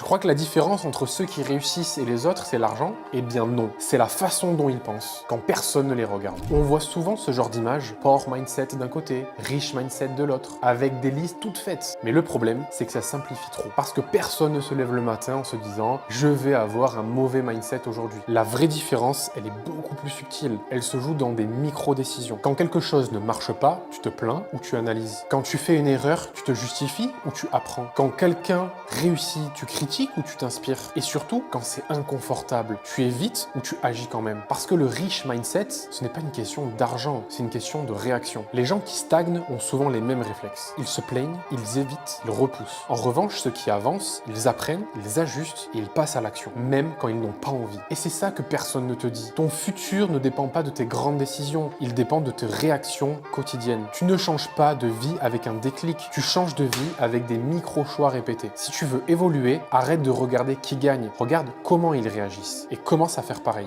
Tu crois que la différence entre ceux qui réussissent et les autres, c'est l'argent? Eh bien non, c'est la façon dont ils pensent, quand personne ne les regarde. On voit souvent ce genre d'image, power mindset d'un côté, rich mindset de l'autre, avec des listes toutes faites. Mais le problème, c'est que ça simplifie trop. Parce que personne ne se lève le matin en se disant « je vais avoir un mauvais mindset aujourd'hui ». La vraie différence, elle est beaucoup plus subtile. Elle se joue dans des micro-décisions. Quand quelque chose ne marche pas, tu te plains ou tu analyses. Quand tu fais une erreur, tu te justifies ou tu apprends. Quand quelqu'un réussit, tu critiques ou tu t'inspires. Et surtout, quand c'est inconfortable, tu évites ou tu agis quand même. Parce que le rich mindset, ce n'est pas une question d'argent, c'est une question de réaction. Les gens qui stagnent ont souvent les mêmes réflexes. Ils se plaignent, ils évitent, ils repoussent. En revanche, ceux qui avancent, ils apprennent, ils ajustent et ils passent à l'action, même quand ils n'ont pas envie. Et c'est ça que personne ne te dit. Ton futur ne dépend pas de tes grandes décisions, il dépend de tes réactions quotidiennes. Tu ne changes pas de vie avec un déclic, tu changes de vie avec des micro-choix répétés. Si tu veux évoluer, arrête de regarder qui gagne, regarde comment ils réagissent et commence à faire pareil.